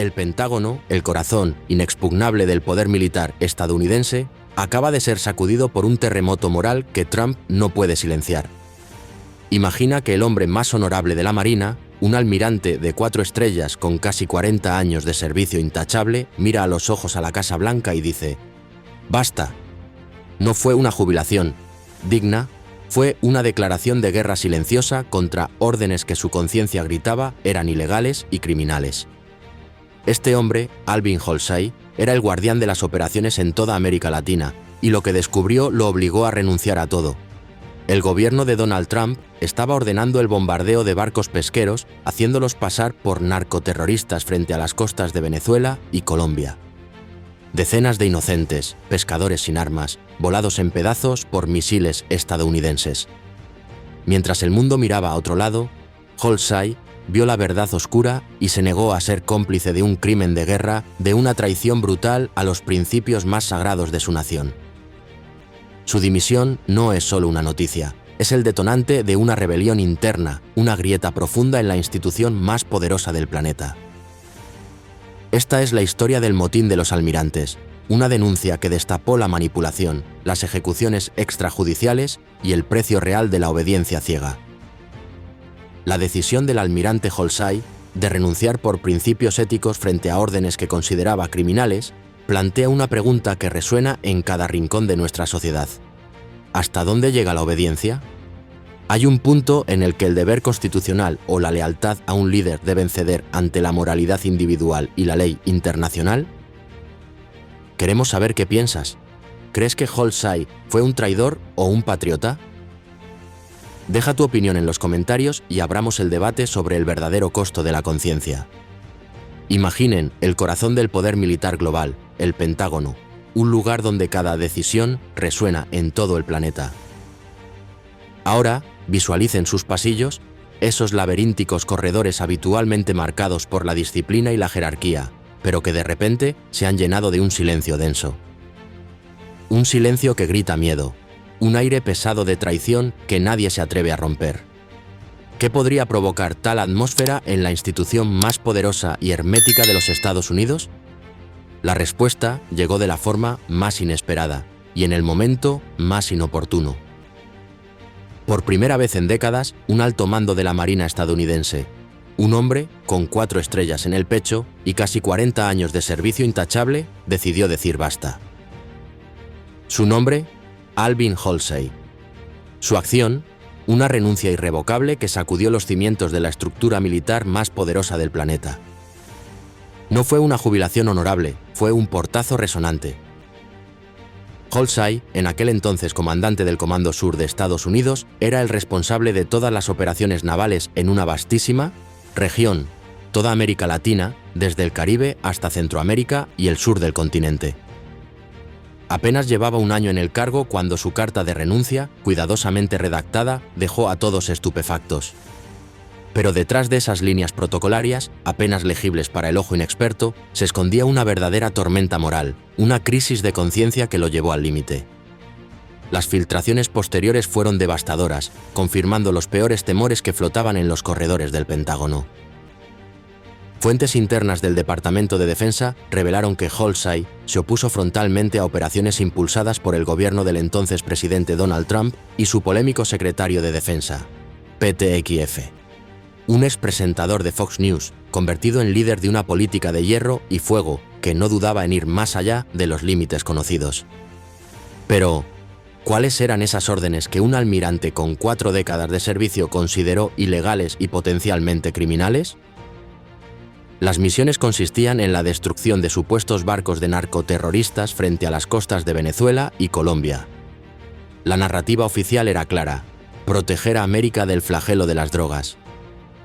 El Pentágono, el corazón inexpugnable del poder militar estadounidense, acaba de ser sacudido por un terremoto moral que Trump no puede silenciar. Imagina que el hombre más honorable de la Marina, un almirante de 4 estrellas con casi 40 años de servicio intachable, mira a los ojos a la Casa Blanca y dice: «Basta». No fue una jubilación digna, fue una declaración de guerra silenciosa contra órdenes que su conciencia gritaba eran ilegales y criminales. Este hombre, Alvin Holsey, era el guardián de las operaciones en toda América Latina, y lo que descubrió lo obligó a renunciar a todo. El gobierno de Donald Trump estaba ordenando el bombardeo de barcos pesqueros, haciéndolos pasar por narcoterroristas frente a las costas de Venezuela y Colombia. Decenas de inocentes, pescadores sin armas, volados en pedazos por misiles estadounidenses. Mientras el mundo miraba a otro lado, Holsey vio la verdad oscura y se negó a ser cómplice de un crimen de guerra, de una traición brutal a los principios más sagrados de su nación. Su dimisión no es solo una noticia, es el detonante de una rebelión interna, una grieta profunda en la institución más poderosa del planeta. Esta es la historia del motín de los almirantes, una denuncia que destapó la manipulación, las ejecuciones extrajudiciales y el precio real de la obediencia ciega. La decisión del almirante Holsey de renunciar por principios éticos frente a órdenes que consideraba criminales plantea una pregunta que resuena en cada rincón de nuestra sociedad. ¿Hasta dónde llega la obediencia? ¿Hay un punto en el que el deber constitucional o la lealtad a un líder deben ceder ante la moralidad individual y la ley internacional? Queremos saber qué piensas. ¿Crees que Holsey fue un traidor o un patriota? Deja tu opinión en los comentarios y abramos el debate sobre el verdadero costo de la conciencia. Imaginen el corazón del poder militar global, el Pentágono, un lugar donde cada decisión resuena en todo el planeta. Ahora, visualicen sus pasillos, esos laberínticos corredores habitualmente marcados por la disciplina y la jerarquía, pero que de repente se han llenado de un silencio denso. Un silencio que grita miedo, un aire pesado de traición que nadie se atreve a romper. ¿Qué podría provocar tal atmósfera en la institución más poderosa y hermética de los Estados Unidos? La respuesta llegó de la forma más inesperada y en el momento más inoportuno. Por primera vez en décadas, un alto mando de la Marina estadounidense, un hombre con 4 estrellas en el pecho y casi 40 años de servicio intachable, decidió decir basta. Su nombre, Alvin Holsey. Su acción, una renuncia irrevocable que sacudió los cimientos de la estructura militar más poderosa del planeta. No fue una jubilación honorable, fue un portazo resonante. Holsey, en aquel entonces comandante del Comando Sur de Estados Unidos, era el responsable de todas las operaciones navales en una vastísima región, toda América Latina, desde el Caribe hasta Centroamérica y el sur del continente. Apenas llevaba un año en el cargo cuando su carta de renuncia, cuidadosamente redactada, dejó a todos estupefactos. Pero detrás de esas líneas protocolarias, apenas legibles para el ojo inexperto, se escondía una verdadera tormenta moral, una crisis de conciencia que lo llevó al límite. Las filtraciones posteriores fueron devastadoras, confirmando los peores temores que flotaban en los corredores del Pentágono. Fuentes internas del Departamento de Defensa revelaron que Holsey se opuso frontalmente a operaciones impulsadas por el gobierno del entonces presidente Donald Trump y su polémico secretario de Defensa, Pete Hegseth, un expresentador de Fox News, convertido en líder de una política de hierro y fuego que no dudaba en ir más allá de los límites conocidos. Pero, ¿cuáles eran esas órdenes que un almirante con 4 décadas de servicio consideró ilegales y potencialmente criminales? Las misiones consistían en la destrucción de supuestos barcos de narcoterroristas frente a las costas de Venezuela y Colombia. La narrativa oficial era clara: proteger a América del flagelo de las drogas.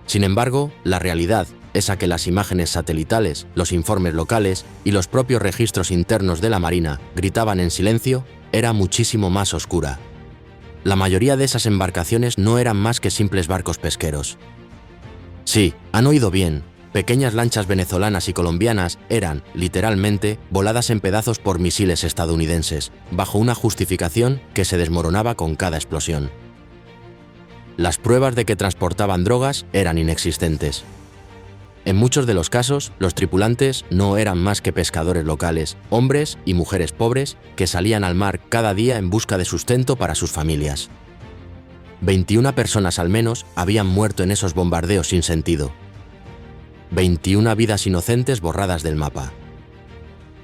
Sin embargo, la realidad, esa que las imágenes satelitales, los informes locales y los propios registros internos de la Marina gritaban en silencio, era muchísimo más oscura. La mayoría de esas embarcaciones no eran más que simples barcos pesqueros. Sí, han oído bien. Pequeñas lanchas venezolanas y colombianas eran, literalmente, voladas en pedazos por misiles estadounidenses, bajo una justificación que se desmoronaba con cada explosión. Las pruebas de que transportaban drogas eran inexistentes. En muchos de los casos, los tripulantes no eran más que pescadores locales, hombres y mujeres pobres que salían al mar cada día en busca de sustento para sus familias. 21 personas al menos habían muerto en esos bombardeos sin sentido. 21 vidas inocentes borradas del mapa.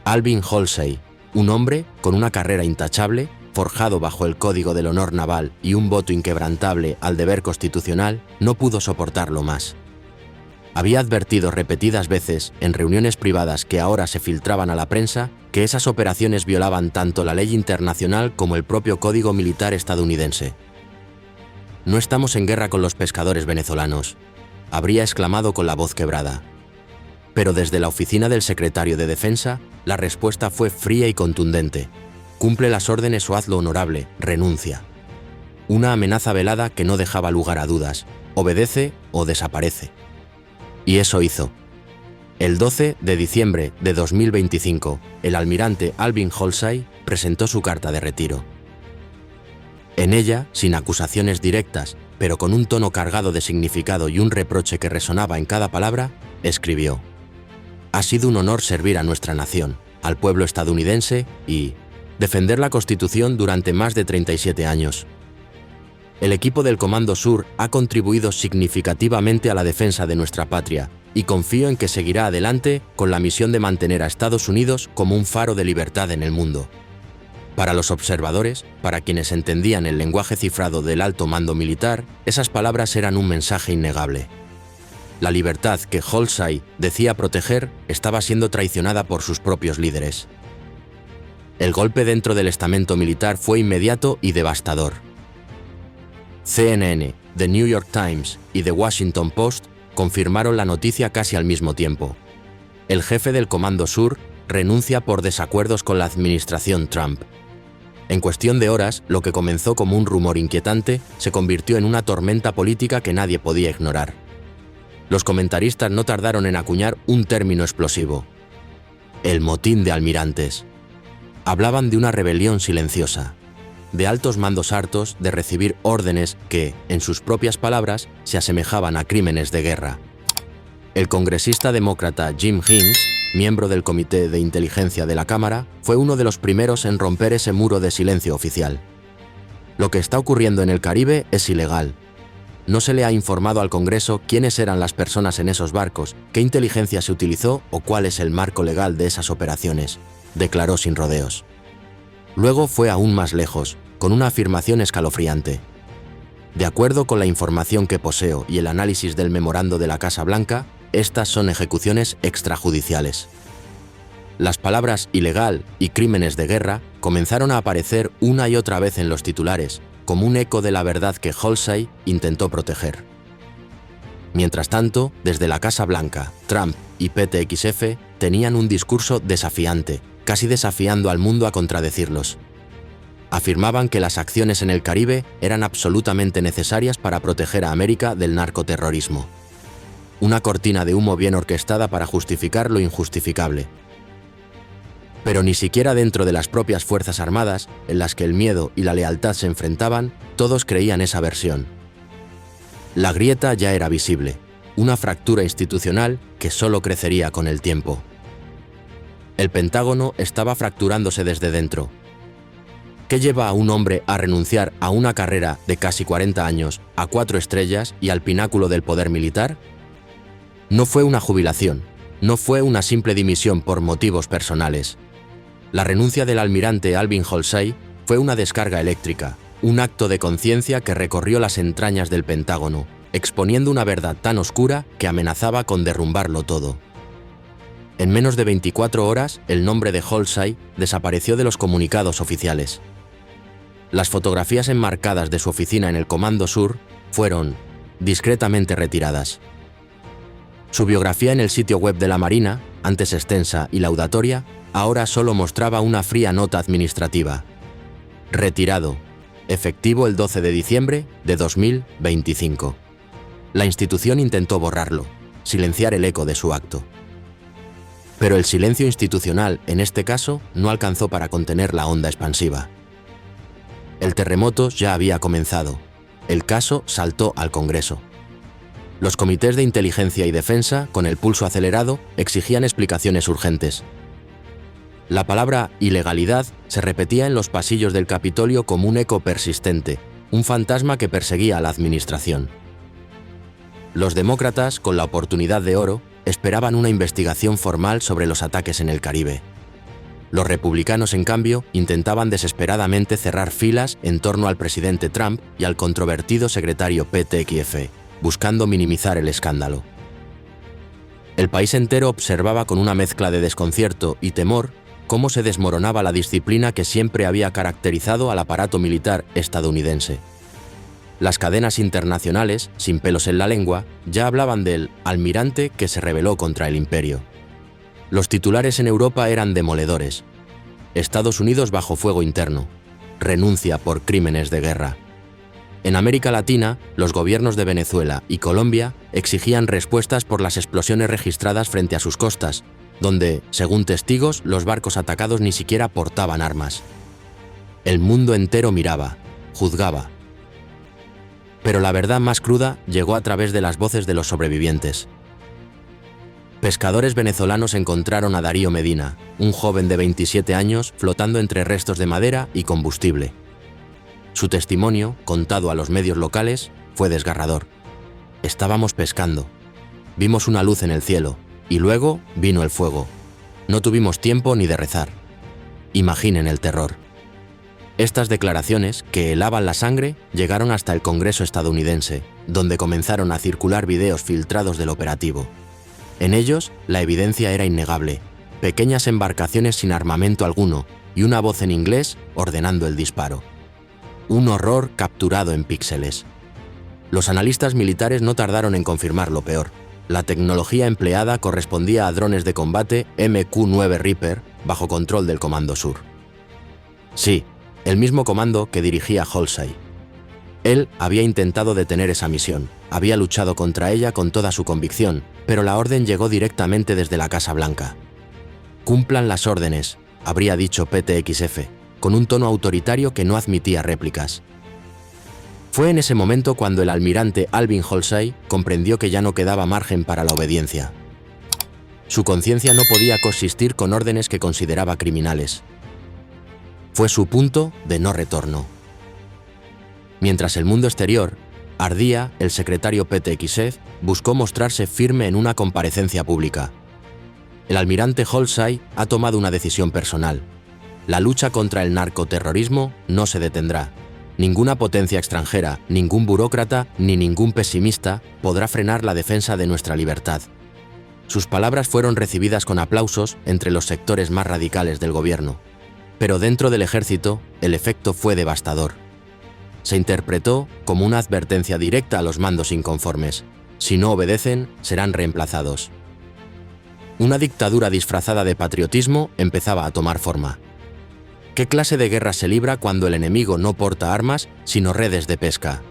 Alvin Halsey, un hombre con una carrera intachable, forjado bajo el código del honor naval y un voto inquebrantable al deber constitucional, no pudo soportarlo más. Había advertido repetidas veces, en reuniones privadas que ahora se filtraban a la prensa, que esas operaciones violaban tanto la ley internacional como el propio código militar estadounidense. «No estamos en guerra con los pescadores venezolanos», habría exclamado con la voz quebrada. Pero desde la oficina del secretario de Defensa, la respuesta fue fría y contundente. «Cumple las órdenes o hazlo honorable, renuncia». Una amenaza velada que no dejaba lugar a dudas. Obedece o desaparece. Y eso hizo. El 12 de diciembre de 2025, el almirante Alvin Halsey presentó su carta de retiro. En ella, sin acusaciones directas, pero con un tono cargado de significado y un reproche que resonaba en cada palabra, escribió: «Ha sido un honor servir a nuestra nación, al pueblo estadounidense y defender la Constitución durante más de 37 años. El equipo del Comando Sur ha contribuido significativamente a la defensa de nuestra patria y confío en que seguirá adelante con la misión de mantener a Estados Unidos como un faro de libertad en el mundo». Para los observadores, para quienes entendían el lenguaje cifrado del alto mando militar, esas palabras eran un mensaje innegable. La libertad que Halsey decía proteger estaba siendo traicionada por sus propios líderes. El golpe dentro del estamento militar fue inmediato y devastador. CNN, The New York Times y The Washington Post confirmaron la noticia casi al mismo tiempo. El jefe del Comando Sur renuncia por desacuerdos con la administración Trump. En cuestión de horas, lo que comenzó como un rumor inquietante se convirtió en una tormenta política que nadie podía ignorar. Los comentaristas no tardaron en acuñar un término explosivo: el motín de almirantes. Hablaban de una rebelión silenciosa, de altos mandos hartos de recibir órdenes que, en sus propias palabras, se asemejaban a crímenes de guerra. El congresista demócrata Jim Hincks, miembro del Comité de Inteligencia de la Cámara, fue uno de los primeros en romper ese muro de silencio oficial. Lo que está ocurriendo en el Caribe es ilegal. No se le ha informado al Congreso quiénes eran las personas en esos barcos, qué inteligencia se utilizó o cuál es el marco legal de esas operaciones, declaró sin rodeos. Luego fue aún más lejos, con una afirmación escalofriante. De acuerdo con la información que poseo y el análisis del memorando de la Casa Blanca, estas son ejecuciones extrajudiciales. Las palabras ilegal y crímenes de guerra comenzaron a aparecer una y otra vez en los titulares, como un eco de la verdad que Halsey intentó proteger. Mientras tanto, desde la Casa Blanca, Trump y PTXF tenían un discurso desafiante, casi desafiando al mundo a contradecirlos. Afirmaban que las acciones en el Caribe eran absolutamente necesarias para proteger a América del narcoterrorismo. Una cortina de humo bien orquestada para justificar lo injustificable. Pero ni siquiera dentro de las propias Fuerzas Armadas, en las que el miedo y la lealtad se enfrentaban, todos creían esa versión. La grieta ya era visible, una fractura institucional que solo crecería con el tiempo. El Pentágono estaba fracturándose desde dentro. ¿Qué lleva a un hombre a renunciar a una carrera de casi 40 años, a 4 estrellas y al pináculo del poder militar? No fue una jubilación, no fue una simple dimisión por motivos personales. La renuncia del almirante Alvin Halsey fue una descarga eléctrica, un acto de conciencia que recorrió las entrañas del Pentágono, exponiendo una verdad tan oscura que amenazaba con derrumbarlo todo. En menos de 24 horas, el nombre de Halsey desapareció de los comunicados oficiales. Las fotografías enmarcadas de su oficina en el Comando Sur fueron discretamente retiradas. Su biografía en el sitio web de la Marina, antes extensa y laudatoria, ahora solo mostraba una fría nota administrativa. Retirado. Efectivo el 12 de diciembre de 2025. La institución intentó borrarlo, silenciar el eco de su acto. Pero el silencio institucional, en este caso, no alcanzó para contener la onda expansiva. El terremoto ya había comenzado. El caso saltó al Congreso. Los comités de inteligencia y defensa, con el pulso acelerado, exigían explicaciones urgentes. La palabra ilegalidad se repetía en los pasillos del Capitolio como un eco persistente, un fantasma que perseguía a la administración. Los demócratas, con la oportunidad de oro, esperaban una investigación formal sobre los ataques en el Caribe. Los republicanos, en cambio, intentaban desesperadamente cerrar filas en torno al presidente Trump y al controvertido secretario Pete Hegseth, buscando minimizar el escándalo. El país entero observaba con una mezcla de desconcierto y temor cómo se desmoronaba la disciplina que siempre había caracterizado al aparato militar estadounidense. Las cadenas internacionales, sin pelos en la lengua, ya hablaban del almirante que se rebeló contra el imperio. Los titulares en Europa eran demoledores. Estados Unidos bajo fuego interno. Renuncia por crímenes de guerra. En América Latina, los gobiernos de Venezuela y Colombia exigían respuestas por las explosiones registradas frente a sus costas, donde, según testigos, los barcos atacados ni siquiera portaban armas. El mundo entero miraba, juzgaba. Pero la verdad más cruda llegó a través de las voces de los sobrevivientes. Pescadores venezolanos encontraron a Darío Medina, un joven de 27 años flotando entre restos de madera y combustible. Su testimonio, contado a los medios locales, fue desgarrador. Estábamos pescando. Vimos una luz en el cielo, y luego vino el fuego. No tuvimos tiempo ni de rezar. Imaginen el terror. Estas declaraciones, que helaban la sangre, llegaron hasta el Congreso estadounidense, donde comenzaron a circular videos filtrados del operativo. En ellos, la evidencia era innegable. Pequeñas embarcaciones sin armamento alguno y una voz en inglés ordenando el disparo. Un horror capturado en píxeles. Los analistas militares no tardaron en confirmar lo peor. La tecnología empleada correspondía a drones de combate MQ-9 Reaper bajo control del Comando Sur. Sí, el mismo comando que dirigía Halsey. Él había intentado detener esa misión, había luchado contra ella con toda su convicción, pero la orden llegó directamente desde la Casa Blanca. «Cumplan las órdenes», habría dicho Pete Hegseth, con un tono autoritario que no admitía réplicas. Fue en ese momento cuando el almirante Alvin Halsey comprendió que ya no quedaba margen para la obediencia. Su conciencia no podía coexistir con órdenes que consideraba criminales. Fue su punto de no retorno. Mientras el mundo exterior ardía, el secretario Pete Hegseth buscó mostrarse firme en una comparecencia pública. El almirante Halsey ha tomado una decisión personal. La lucha contra el narcoterrorismo no se detendrá. Ninguna potencia extranjera, ningún burócrata ni ningún pesimista podrá frenar la defensa de nuestra libertad. Sus palabras fueron recibidas con aplausos entre los sectores más radicales del gobierno. Pero dentro del ejército, el efecto fue devastador. Se interpretó como una advertencia directa a los mandos inconformes. Si no obedecen, serán reemplazados. Una dictadura disfrazada de patriotismo empezaba a tomar forma. ¿Qué clase de guerra se libra cuando el enemigo no porta armas, sino redes de pesca?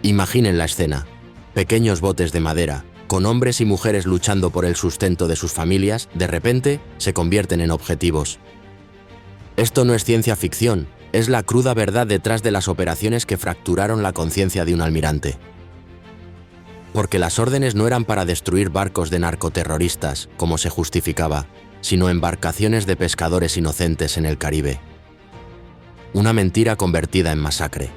Imaginen la escena. Pequeños botes de madera, con hombres y mujeres luchando por el sustento de sus familias, de repente se convierten en objetivos. Esto no es ciencia ficción, es la cruda verdad detrás de las operaciones que fracturaron la conciencia de un almirante. Porque las órdenes no eran para destruir barcos de narcoterroristas, como se justificaba, sino embarcaciones de pescadores inocentes en el Caribe. Una mentira convertida en masacre.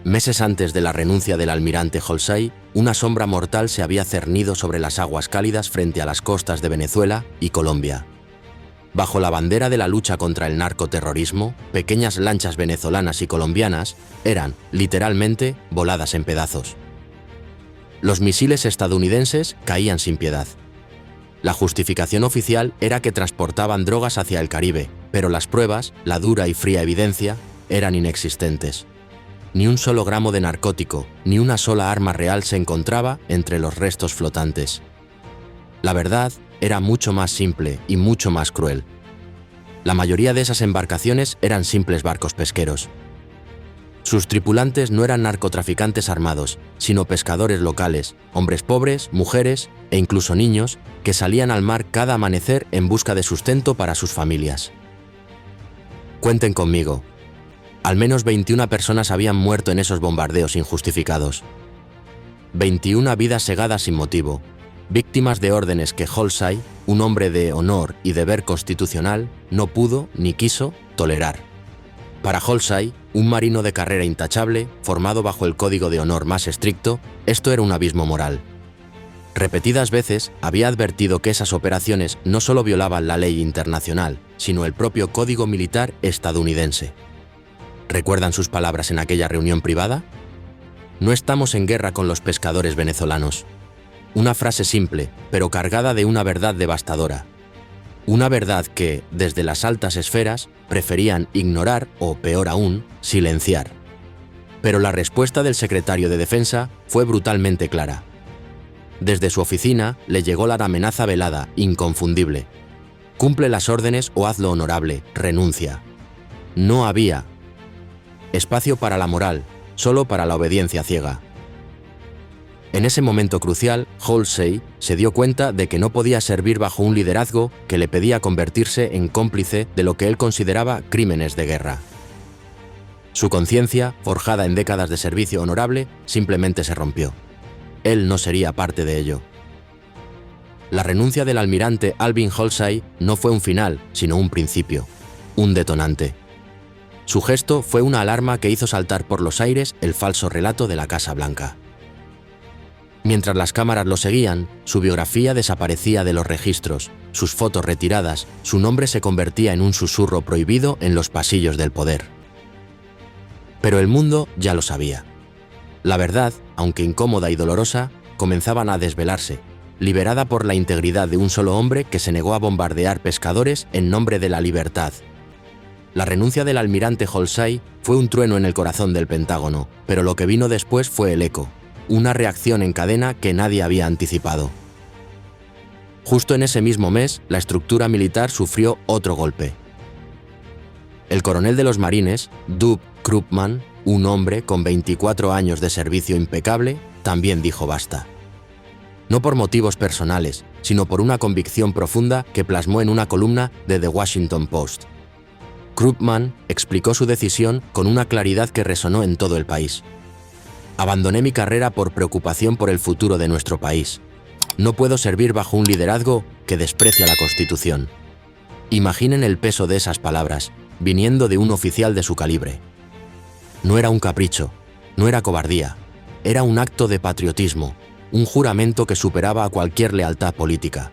Meses antes de la renuncia del almirante Halsey, una sombra mortal se había cernido sobre las aguas cálidas frente a las costas de Venezuela y Colombia. Bajo la bandera de la lucha contra el narcoterrorismo, pequeñas lanchas venezolanas y colombianas eran, literalmente, voladas en pedazos. Los misiles estadounidenses caían sin piedad. La justificación oficial era que transportaban drogas hacia el Caribe, pero las pruebas, la dura y fría evidencia, eran inexistentes. Ni un solo gramo de narcótico, ni una sola arma real se encontraba entre los restos flotantes. La verdad era mucho más simple y mucho más cruel. La mayoría de esas embarcaciones eran simples barcos pesqueros. Sus tripulantes no eran narcotraficantes armados, sino pescadores locales, hombres pobres, mujeres e incluso niños que salían al mar cada amanecer en busca de sustento para sus familias. Cuenten conmigo. Al menos 21 personas habían muerto en esos bombardeos injustificados. 21 vidas segadas sin motivo, víctimas de órdenes que Halsey, un hombre de honor y deber constitucional, no pudo ni quiso tolerar. Para Halsey, un marino de carrera intachable, formado bajo el código de honor más estricto, esto era un abismo moral. Repetidas veces había advertido que esas operaciones no solo violaban la ley internacional, sino el propio código militar estadounidense. ¿Recuerdan sus palabras en aquella reunión privada? No estamos en guerra con los pescadores venezolanos. Una frase simple, pero cargada de una verdad devastadora. Una verdad que, desde las altas esferas, preferían ignorar o, peor aún, silenciar. Pero la respuesta del secretario de Defensa fue brutalmente clara. Desde su oficina le llegó la amenaza velada, inconfundible. Cumple las órdenes o hazlo honorable, renuncia. No había espacio para la moral, solo para la obediencia ciega. En ese momento crucial, Halsey se dio cuenta de que no podía servir bajo un liderazgo que le pedía convertirse en cómplice de lo que él consideraba crímenes de guerra. Su conciencia, forjada en décadas de servicio honorable, simplemente se rompió. Él no sería parte de ello. La renuncia del almirante Alvin Halsey no fue un final, sino un principio, un detonante. Su gesto fue una alarma que hizo saltar por los aires el falso relato de la Casa Blanca. Mientras las cámaras lo seguían, su biografía desaparecía de los registros, sus fotos retiradas, su nombre se convertía en un susurro prohibido en los pasillos del poder. Pero el mundo ya lo sabía. La verdad, aunque incómoda y dolorosa, comenzaban a desvelarse, liberada por la integridad de un solo hombre que se negó a bombardear pescadores en nombre de la libertad. La renuncia del almirante Halsey fue un trueno en el corazón del Pentágono, pero lo que vino después fue el eco, una reacción en cadena que nadie había anticipado. Justo en ese mismo mes, la estructura militar sufrió otro golpe. El coronel de los marines, Doug Krupman, un hombre con 24 años de servicio impecable, también dijo basta. No por motivos personales, sino por una convicción profunda que plasmó en una columna de The Washington Post. Krupman explicó su decisión con una claridad que resonó en todo el país. Abandoné mi carrera por preocupación por el futuro de nuestro país. No puedo servir bajo un liderazgo que desprecia la Constitución. Imaginen el peso de esas palabras, viniendo de un oficial de su calibre. No era un capricho, no era cobardía, era un acto de patriotismo, un juramento que superaba a cualquier lealtad política.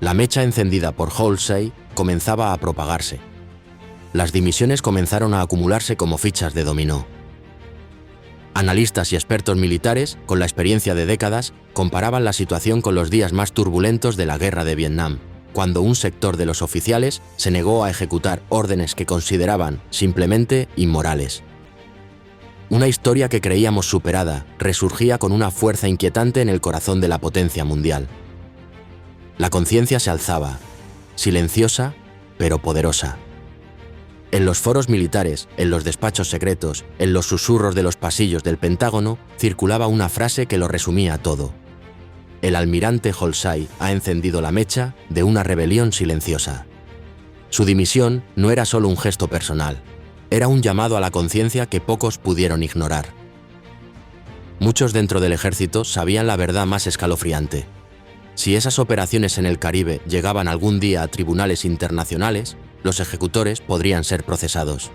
La mecha encendida por Halsey comenzaba a propagarse. Las dimisiones comenzaron a acumularse como fichas de dominó. Analistas y expertos militares, con la experiencia de décadas, comparaban la situación con los días más turbulentos de la Guerra de Vietnam, cuando un sector de los oficiales se negó a ejecutar órdenes que consideraban simplemente inmorales. Una historia que creíamos superada resurgía con una fuerza inquietante en el corazón de la potencia mundial. La conciencia se alzaba, silenciosa, pero poderosa. En los foros militares, en los despachos secretos, en los susurros de los pasillos del Pentágono, circulaba una frase que lo resumía todo. El almirante Halsey ha encendido la mecha de una rebelión silenciosa. Su dimisión no era solo un gesto personal, era un llamado a la conciencia que pocos pudieron ignorar. Muchos dentro del ejército sabían la verdad más escalofriante. Si esas operaciones en el Caribe llegaban algún día a tribunales internacionales, los ejecutores podrían ser procesados.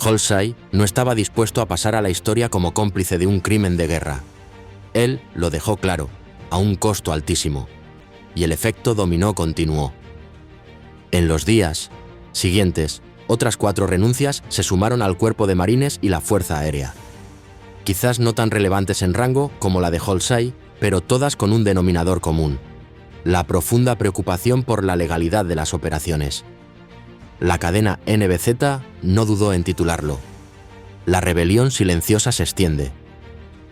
Halsey no estaba dispuesto a pasar a la historia como cómplice de un crimen de guerra. Él lo dejó claro, a un costo altísimo, y el efecto dominó continuó. En los días siguientes, otras 4 renuncias se sumaron al cuerpo de marines y la Fuerza Aérea. Quizás no tan relevantes en rango como la de Halsey, pero todas con un denominador común: la profunda preocupación por la legalidad de las operaciones. La cadena NBZ no dudó en titularlo: La rebelión silenciosa se extiende.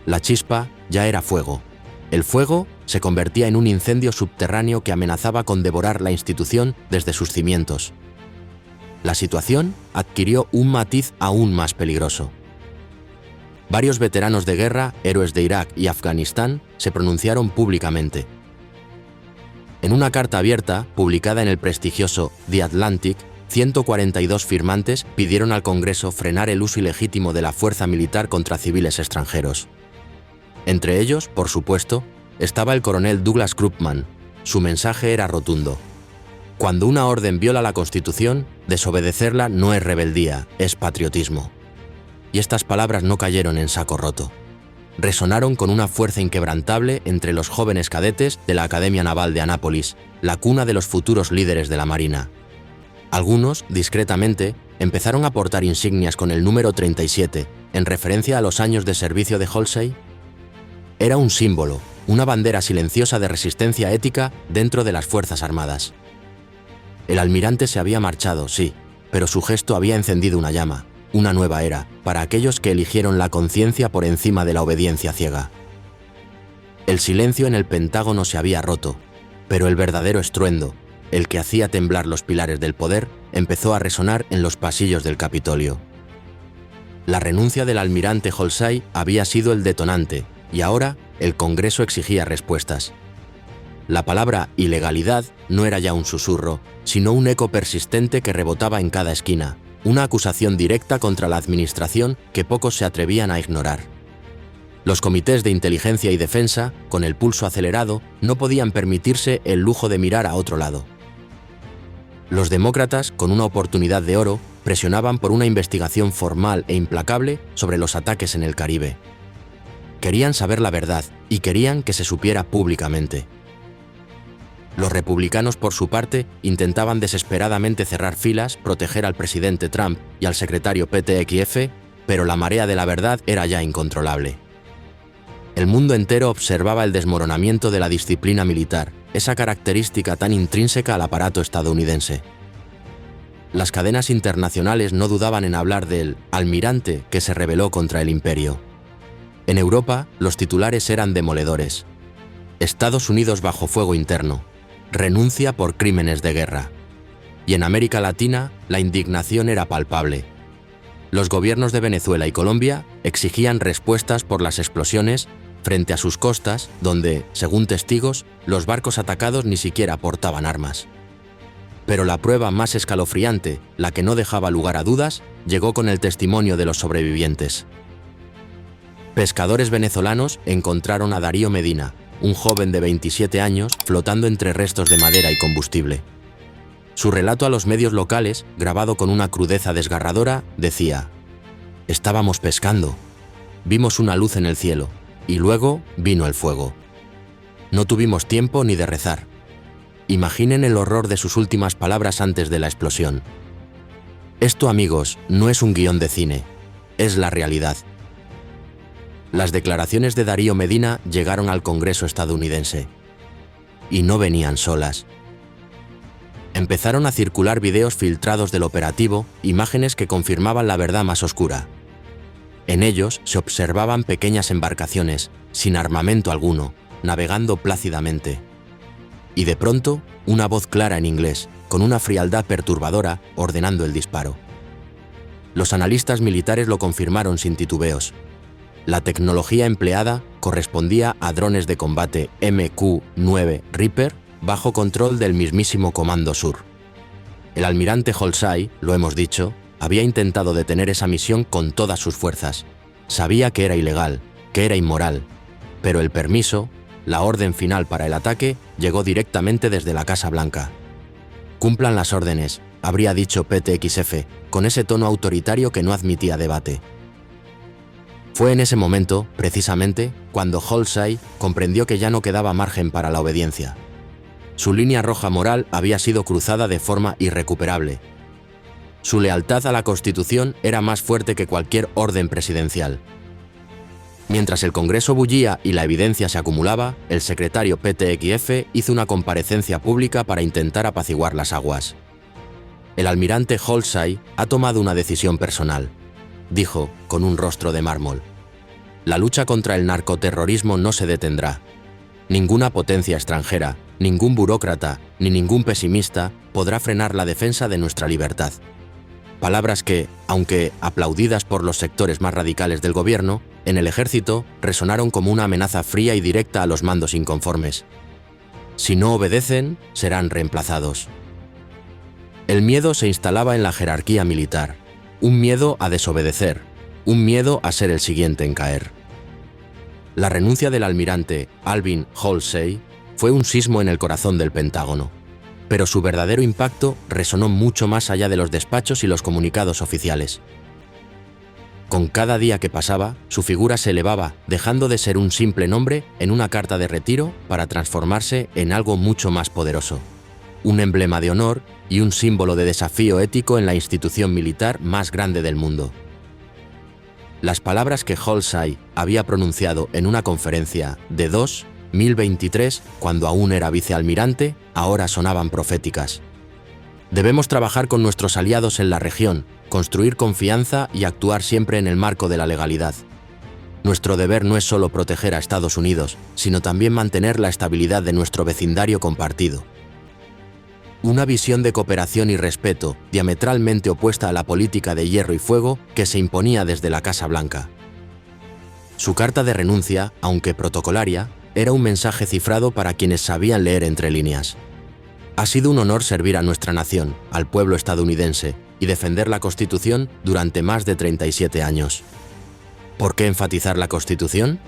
La chispa ya era fuego. El fuego se convertía en un incendio subterráneo que amenazaba con devorar la institución desde sus cimientos. La situación adquirió un matiz aún más peligroso. Varios veteranos de guerra, héroes de Irak y Afganistán, se pronunciaron públicamente. En una carta abierta, publicada en el prestigioso The Atlantic, 142 firmantes pidieron al Congreso frenar el uso ilegítimo de la fuerza militar contra civiles extranjeros. Entre ellos, por supuesto, estaba el coronel Douglas Krupman. Su mensaje era rotundo. Cuando una orden viola la Constitución, desobedecerla no es rebeldía, es patriotismo. Y estas palabras no cayeron en saco roto. Resonaron con una fuerza inquebrantable entre los jóvenes cadetes de la Academia Naval de Annapolis, la cuna de los futuros líderes de la Marina. Algunos, discretamente, empezaron a portar insignias con el número 37, en referencia a los años de servicio de Halsey. Era un símbolo, una bandera silenciosa de resistencia ética dentro de las Fuerzas Armadas. El almirante se había marchado, sí, pero su gesto había encendido una llama, una nueva era, para aquellos que eligieron la conciencia por encima de la obediencia ciega. El silencio en el Pentágono se había roto, pero el verdadero estruendo, el que hacía temblar los pilares del poder, empezó a resonar en los pasillos del Capitolio. La renuncia del almirante Halsey había sido el detonante, y ahora el Congreso exigía respuestas. La palabra ilegalidad no era ya un susurro, sino un eco persistente que rebotaba en cada esquina, una acusación directa contra la administración que pocos se atrevían a ignorar. Los comités de inteligencia y defensa, con el pulso acelerado, no podían permitirse el lujo de mirar a otro lado. Los demócratas, con una oportunidad de oro, presionaban por una investigación formal e implacable sobre los ataques en el Caribe. Querían saber la verdad y querían que se supiera públicamente. Los republicanos, por su parte, intentaban desesperadamente cerrar filas, proteger al presidente Trump y al secretario Pete X. Pero la marea de la verdad era ya incontrolable. El mundo entero observaba el desmoronamiento de la disciplina militar, esa característica tan intrínseca al aparato estadounidense. Las cadenas internacionales no dudaban en hablar del almirante que se rebeló contra el imperio. En Europa, los titulares eran demoledores. Estados Unidos bajo fuego interno. Renuncia por crímenes de guerra. Y en América Latina, la indignación era palpable. Los gobiernos de Venezuela y Colombia exigían respuestas por las explosiones frente a sus costas, donde, según testigos, los barcos atacados ni siquiera portaban armas. Pero la prueba más escalofriante, la que no dejaba lugar a dudas, llegó con el testimonio de los sobrevivientes. Pescadores venezolanos encontraron a Darío Medina, un joven de 27 años, flotando entre restos de madera y combustible. Su relato a los medios locales, grabado con una crudeza desgarradora, decía: «Estábamos pescando. Vimos una luz en el cielo, y luego vino el fuego. No tuvimos tiempo ni de rezar». Imaginen el horror de sus últimas palabras antes de la explosión. Esto, amigos, no es un guión de cine, es la realidad. Las declaraciones de Darío Medina llegaron al Congreso estadounidense. Y no venían solas. Empezaron a circular videos filtrados del operativo, imágenes que confirmaban la verdad más oscura. En ellos se observaban pequeñas embarcaciones, sin armamento alguno, navegando plácidamente. Y de pronto, una voz clara en inglés, con una frialdad perturbadora, ordenando el disparo. Los analistas militares lo confirmaron sin titubeos. La tecnología empleada correspondía a drones de combate MQ-9 Reaper bajo control del mismísimo Comando Sur. El almirante Halsey, lo hemos dicho, había intentado detener esa misión con todas sus fuerzas. Sabía que era ilegal, que era inmoral, pero el permiso, la orden final para el ataque, llegó directamente desde la Casa Blanca. «Cumplan las órdenes», habría dicho Pete XF, con ese tono autoritario que no admitía debate. Fue en ese momento, precisamente, cuando Halsey comprendió que ya no quedaba margen para la obediencia. Su línea roja moral había sido cruzada de forma irrecuperable. Su lealtad a la Constitución era más fuerte que cualquier orden presidencial. Mientras el Congreso bullía y la evidencia se acumulaba, el secretario Pete XF hizo una comparecencia pública para intentar apaciguar las aguas. «El almirante Halsey ha tomado una decisión personal», dijo con un rostro de mármol. «La lucha contra el narcoterrorismo no se detendrá. Ninguna potencia extranjera, ningún burócrata, ni ningún pesimista podrá frenar la defensa de nuestra libertad». Palabras que, aunque aplaudidas por los sectores más radicales del gobierno, en el ejército resonaron como una amenaza fría y directa a los mandos inconformes. Si no obedecen, serán reemplazados. El miedo se instalaba en la jerarquía militar, un miedo a desobedecer, un miedo a ser el siguiente en caer. La renuncia del almirante Alvin Halsey fue un sismo en el corazón del Pentágono, pero su verdadero impacto resonó mucho más allá de los despachos y los comunicados oficiales. Con cada día que pasaba, su figura se elevaba, dejando de ser un simple nombre en una carta de retiro para transformarse en algo mucho más poderoso, un emblema de honor y un símbolo de desafío ético en la institución militar más grande del mundo. Las palabras que Halsey había pronunciado en una conferencia de 2023, cuando aún era vicealmirante, ahora sonaban proféticas. Debemos trabajar con nuestros aliados en la región, construir confianza y actuar siempre en el marco de la legalidad. Nuestro deber no es solo proteger a Estados Unidos, sino también mantener la estabilidad de nuestro vecindario compartido. Una visión de cooperación y respeto diametralmente opuesta a la política de hierro y fuego que se imponía desde la Casa Blanca. Su carta de renuncia, aunque protocolaria, era un mensaje cifrado para quienes sabían leer entre líneas. Ha sido un honor servir a nuestra nación, al pueblo estadounidense, y defender la Constitución durante más de 37 años. ¿Por qué enfatizar la Constitución?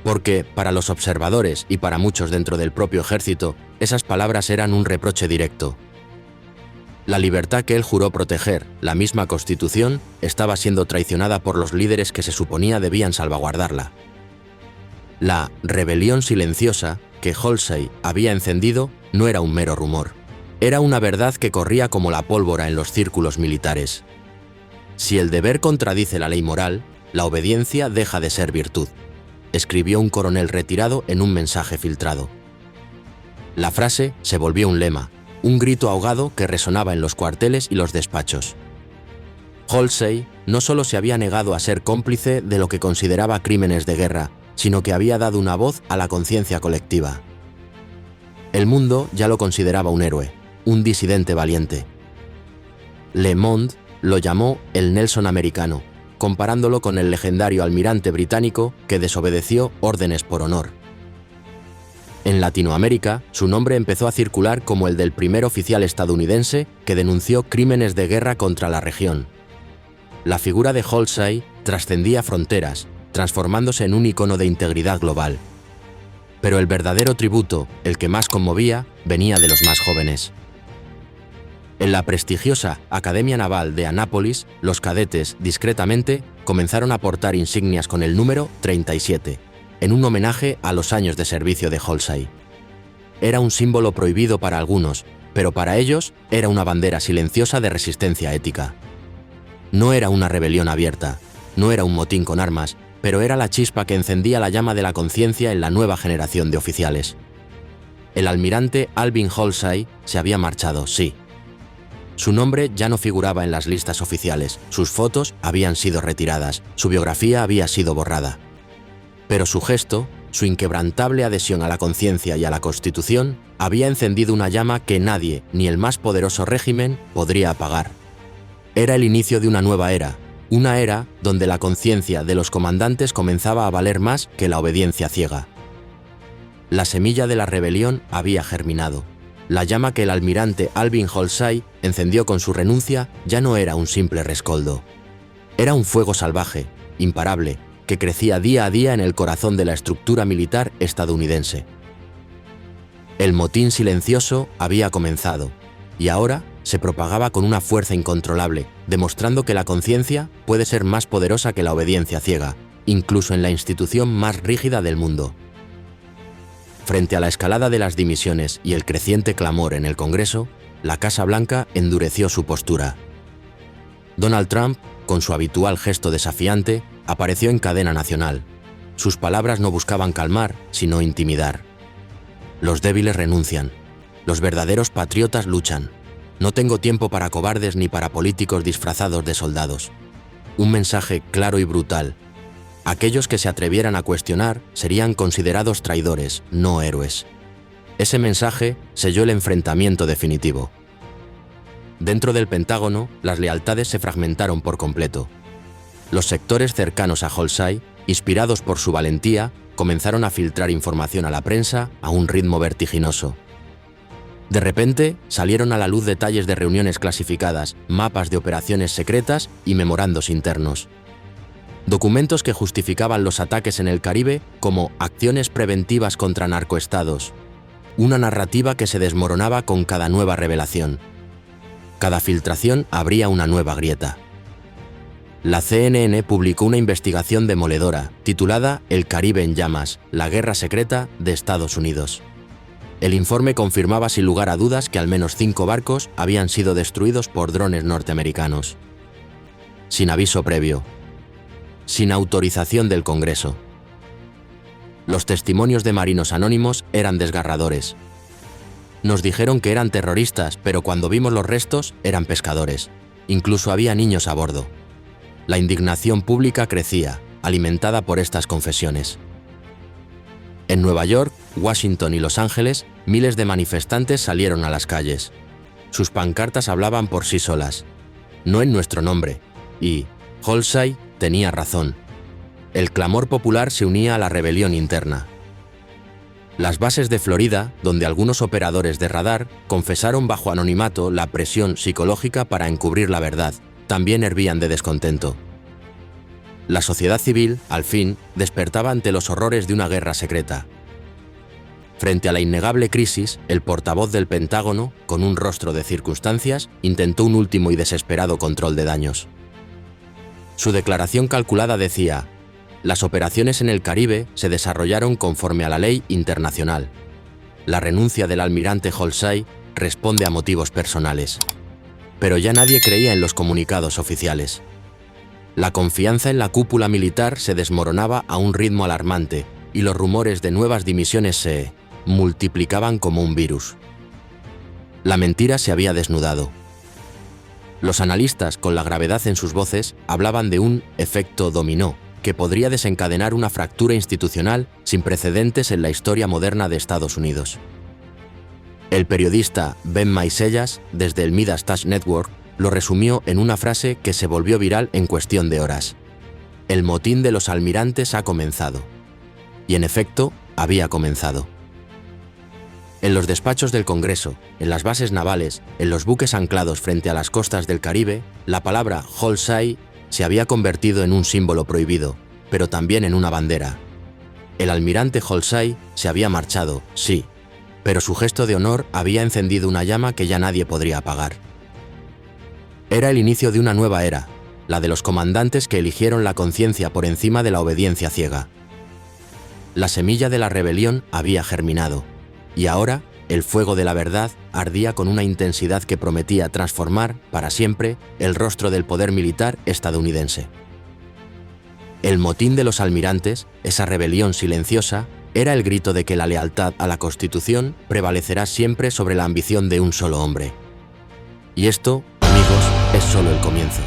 Porque, para los observadores y para muchos dentro del propio ejército, esas palabras eran un reproche directo. La libertad que él juró proteger, la misma Constitución, estaba siendo traicionada por los líderes que se suponía debían salvaguardarla. La rebelión silenciosa que Halsey había encendido no era un mero rumor. Era una verdad que corría como la pólvora en los círculos militares. Si el deber contradice la ley moral, la obediencia deja de ser virtud, escribió un coronel retirado en un mensaje filtrado. La frase se volvió un lema, un grito ahogado que resonaba en los cuarteles y los despachos. Halsey no solo se había negado a ser cómplice de lo que consideraba crímenes de guerra, sino que había dado una voz a la conciencia colectiva. El mundo ya lo consideraba un héroe, un disidente valiente. Le Monde lo llamó el Nelson americano, comparándolo con el legendario almirante británico que desobedeció órdenes por honor. En Latinoamérica, su nombre empezó a circular como el del primer oficial estadounidense que denunció crímenes de guerra contra la región. La figura de Halsey trascendía fronteras, transformándose en un icono de integridad global. Pero el verdadero tributo, el que más conmovía, venía de los más jóvenes. En la prestigiosa Academia Naval de Annapolis, los cadetes, discretamente, comenzaron a portar insignias con el número 37, en un homenaje a los años de servicio de Halsey. Era un símbolo prohibido para algunos, pero para ellos era una bandera silenciosa de resistencia ética. No era una rebelión abierta, no era un motín con armas, pero era la chispa que encendía la llama de la conciencia en la nueva generación de oficiales. El almirante Alvin Halsey se había marchado, sí. Su nombre ya no figuraba en las listas oficiales, sus fotos habían sido retiradas, su biografía había sido borrada. Pero su gesto, su inquebrantable adhesión a la conciencia y a la Constitución, había encendido una llama que nadie, ni el más poderoso régimen, podría apagar. Era el inicio de una nueva era, una era donde la conciencia de los comandantes comenzaba a valer más que la obediencia ciega. La semilla de la rebelión había germinado. La llama que el almirante Alvin Halsey encendió con su renuncia ya no era un simple rescoldo. Era un fuego salvaje, imparable, que crecía día a día en el corazón de la estructura militar estadounidense. El motín silencioso había comenzado, y ahora se propagaba con una fuerza incontrolable, demostrando que la conciencia puede ser más poderosa que la obediencia ciega, incluso en la institución más rígida del mundo. Frente a la escalada de las dimisiones y el creciente clamor en el Congreso, la Casa Blanca endureció su postura. Donald Trump, con su habitual gesto desafiante, apareció en cadena nacional. Sus palabras no buscaban calmar, sino intimidar. Los débiles renuncian. Los verdaderos patriotas luchan. No tengo tiempo para cobardes ni para políticos disfrazados de soldados. Un mensaje claro y brutal. Aquellos que se atrevieran a cuestionar serían considerados traidores, no héroes. Ese mensaje selló el enfrentamiento definitivo. Dentro del Pentágono, las lealtades se fragmentaron por completo. Los sectores cercanos a Halsey, inspirados por su valentía, comenzaron a filtrar información a la prensa a un ritmo vertiginoso. De repente, salieron a la luz detalles de reuniones clasificadas, mapas de operaciones secretas y memorandos internos. Documentos que justificaban los ataques en el Caribe como acciones preventivas contra narcoestados. Una narrativa que se desmoronaba con cada nueva revelación. Cada filtración abría una nueva grieta. La CNN publicó una investigación demoledora, titulada El Caribe en llamas, la guerra secreta de Estados Unidos. El informe confirmaba sin lugar a dudas que al menos 5 barcos habían sido destruidos por drones norteamericanos. Sin aviso previo. Sin autorización del Congreso. Los testimonios de marinos anónimos eran desgarradores. Nos dijeron que eran terroristas, pero cuando vimos los restos eran pescadores. Incluso había niños a bordo. La indignación pública crecía, alimentada por estas confesiones. En Nueva York, Washington y Los Ángeles, miles de manifestantes salieron a las calles. Sus pancartas hablaban por sí solas. No en nuestro nombre. Y Halsey tenía razón. El clamor popular se unía a la rebelión interna. Las bases de Florida, donde algunos operadores de radar confesaron bajo anonimato la presión psicológica para encubrir la verdad, también hervían de descontento. La sociedad civil, al fin, despertaba ante los horrores de una guerra secreta. Frente a la innegable crisis, el portavoz del Pentágono, con un rostro de circunstancias, intentó un último y desesperado control de daños. Su declaración calculada decía: las operaciones en el Caribe se desarrollaron conforme a la ley internacional. La renuncia del almirante Halsey responde a motivos personales. Pero ya nadie creía en los comunicados oficiales. La confianza en la cúpula militar se desmoronaba a un ritmo alarmante y los rumores de nuevas dimisiones se multiplicaban como un virus. La mentira se había desnudado. Los analistas, con la gravedad en sus voces, hablaban de un efecto dominó que podría desencadenar una fractura institucional sin precedentes en la historia moderna de Estados Unidos. El periodista Ben Maisellas, desde el Midas Touch Network, lo resumió en una frase que se volvió viral en cuestión de horas. El motín de los almirantes ha comenzado. Y en efecto, había comenzado. En los despachos del Congreso, en las bases navales, en los buques anclados frente a las costas del Caribe, la palabra Halsey se había convertido en un símbolo prohibido, pero también en una bandera. El almirante Halsey se había marchado, sí, pero su gesto de honor había encendido una llama que ya nadie podría apagar. Era el inicio de una nueva era, la de los comandantes que eligieron la conciencia por encima de la obediencia ciega. La semilla de la rebelión había germinado, y ahora el fuego de la verdad ardía con una intensidad que prometía transformar, para siempre, el rostro del poder militar estadounidense. El motín de los almirantes, esa rebelión silenciosa, era el grito de que la lealtad a la Constitución prevalecerá siempre sobre la ambición de un solo hombre. Y esto, amigos, es solo el comienzo.